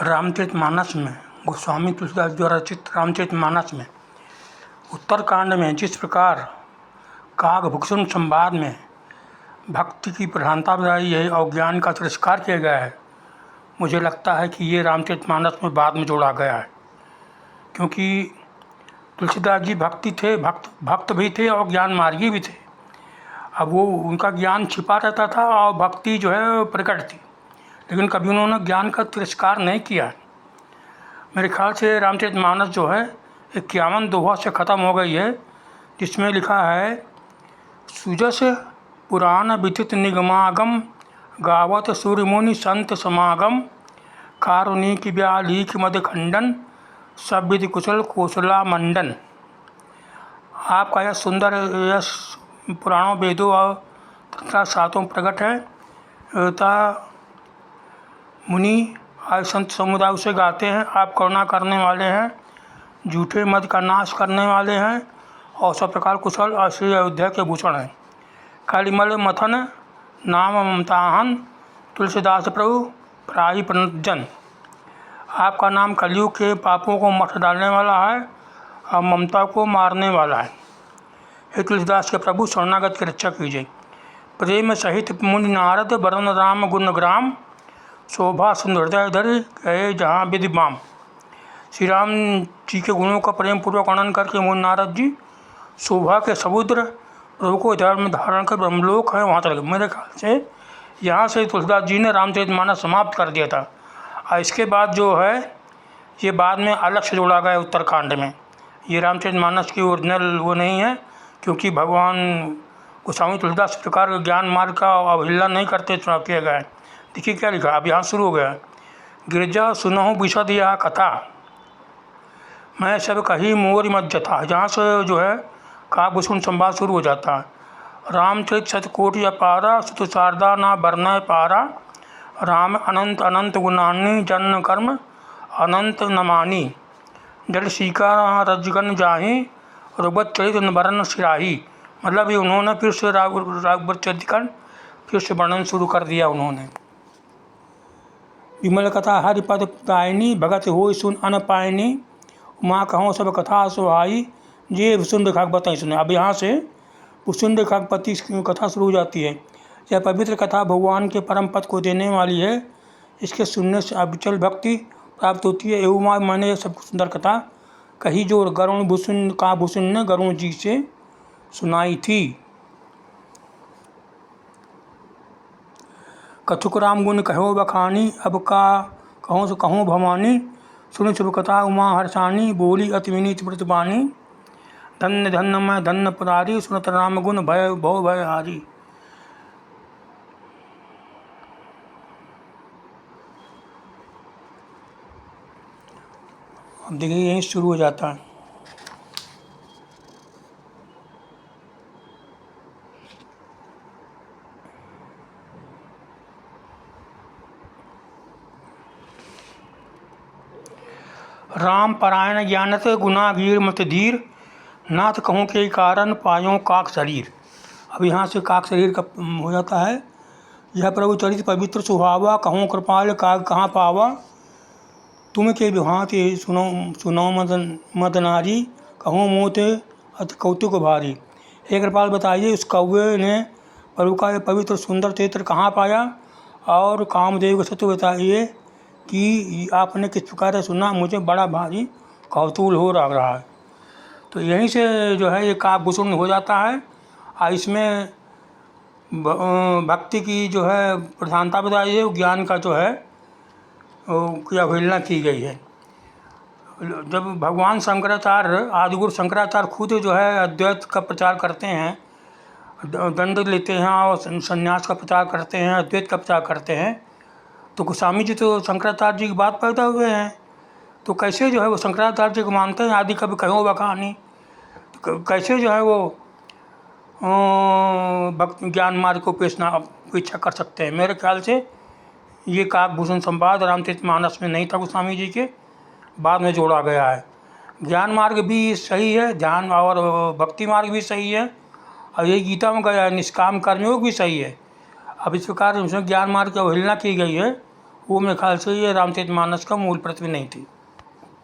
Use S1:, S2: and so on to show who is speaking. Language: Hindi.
S1: रामचरितमानस में गोस्वामी तुलसीदास द्वारा रचित रामचरितमानस में उत्तरकांड में जिस प्रकार काकभूषण संवाद में भक्ति की प्रधानता बताई है और ज्ञान का तिरस्कार किया गया है, मुझे लगता है कि ये रामचरितमानस में बाद में जोड़ा गया है, क्योंकि तुलसीदास जी भक्ति थे, भक्त भी थे और ज्ञान मार्गी भी थे। अब वो उनका ज्ञान छिपा रहता था और भक्ति जो है प्रकट थी, लेकिन कभी उन्होंने ज्ञान का तिरस्कार नहीं किया। मेरे ख्याल से रामचरितमानस जो है 51 दोहा से ख़त्म हो गई है, जिसमें लिखा है सुजस पुराण विदित निगमागम गावत सूर्यमुनि संत समागम कारुणिक व्यालीक मद खंडन सब विधि कुशल कौशला मंडन। आपका यह सुंदर यश पुराणों वेदों और तथा सातों प्रकट है तथा मुनि आज संत समुदाय उसे गाते हैं। आप करुणा करने वाले हैं, झूठे मद का नाश करने वाले हैं और सब प्रकार कुशल और श्री अयोध्या के भूषण हैं। कालीमल मथन नाम ममताहन तुलसीदास प्रभु प्राही प्रणजन। आपका नाम कलयुग के पापों को मठ डालने वाला है और ममता को मारने वाला है। हे तुलसीदास के प्रभु शरणागत की रक्षा कीजिए। प्रेम सहित मुनि नारद वरण राम गुणग्राम शोभा सुंदर हृदय धरि गए जहाँ विधिमाम। श्री राम जी के गुणों का प्रेम पूर्वक वर्णन करके मुनि नारद जी शोभा के समुद्र प्रभु को हृदय में धारण कर ब्रह्मलोक है वहाँ चले गए। मेरे ख्याल से यहाँ से तुलसीदास जी ने रामचरितमानस समाप्त कर दिया था और इसके बाद जो है ये बाद में अलग से जोड़ा गया उत्तरकांड में। ये रामचरितमानस की ओरिजिनल वो नहीं है, क्योंकि भगवान गोस्वामी तुलसीदास प्रकार के ज्ञान मार्ग का अवहेलना नहीं करते चुनाव किया गया है। देखिए क्या लिखा, अब यहाँ शुरू हो गया। गिरजा सुनहु विशद यह कथा मैं सब कही मोर मध्य था। जहाँ से जो है काकभूषण संवाद शुरू हो जाता है। रामचरित शतकोटि अपारा सुत शारदा ना वर्णय पारा राम अनंत अनंत गुणानी जन्म कर्म अनंत नमानी जल सीका रजगन जाही रुबत चरित वर्ण सिराही। मतलब ये उन्होंने फिर से राघवचरित फिर से वर्णन शुरू कर दिया उन्होंने। विमल कथा हरिपद गायनी भगत हो सुन अन पायनी माँ कहो सब कथा सुहाई जे भुसुंड खाकपति सुने। अब यहाँ से भुसुंड खाकपति की कथा शुरू हो जाती है। यह पवित्र कथा भगवान के परम पद को देने वाली है। इसके सुनने से अविचल भक्ति प्राप्त होती है। एवं मैंने यह सब सुंदर कथा कही जो गरुण भूषण काकभूषण ने गरुण जी से सुनाई थी। कथुक राम गुण कहो बखानी अब का कहो सो कहूँ भवानी सुन शुभ कथा उमा हर्षानी बोली अति विनीत प्रतिबानी धन्य धन्य मैं धन्य पुरारी सुनत राम गुण भय भव भय हारी। अब देखिए यहीं शुरू हो जाता है। राम परायण ज्ञानत गुनागीर मत धीर नाथ कहूँ के कारण पायों काक शरीर। अब यहाँ से काक शरीर का हो जाता है। यह प्रभु चरित पवित्र सुहावा कहूँ कृपाल काग कहाँ पावा तुम के भांति सुनो सुनो मदनारी कहूँ मोते अति कौतुक भारी। हे कृपाल बताइए उस कौवे ने प्रभु का ये पवित्र सुंदर चरित्र कहाँ पाया और कामदेव के सत्य बताइए कि आपने किस प्रकार सुना, मुझे बड़ा भारी कौतूहल हो रहा है। तो यहीं से जो है ये काकभूषण हो जाता है और इसमें भक्ति की जो है प्रधानता बताई है, ज्ञान का जो है की अवहेलना की गई है। जब भगवान शंकराचार्य आदिगुरु शंकराचार्य खुद जो है अद्वैत का प्रचार करते हैं, दंड लेते हैं और संन्यास का प्रचार करते हैं, अद्वैत का प्रचार करते हैं, तो गोस्वामी जी तो शंकराचार्य जी की बात पैदा हुए हैं, तो कैसे जो है वो शंकराचार्य जी को मानते हैं। आदि कभी कहो बखानी तो कैसे जो है वो भक्त ज्ञान मार्ग को पीछा कर सकते हैं। मेरे ख्याल से ये काकभूषण संवाद रामचरितमानस में नहीं था, गोस्वामी जी के बाद में जोड़ा गया है। ज्ञान मार्ग भी सही है, ध्यान और भक्ति मार्ग भी सही है और ये गीता में गया है, निष्काम कर्मयोग भी सही है। अब इस प्रकार उसमें ज्ञान मार्ग की अवहेलना की गई है वो मेरे ख्याल से ये रामचरितमानस का मूल प्रति नहीं थी।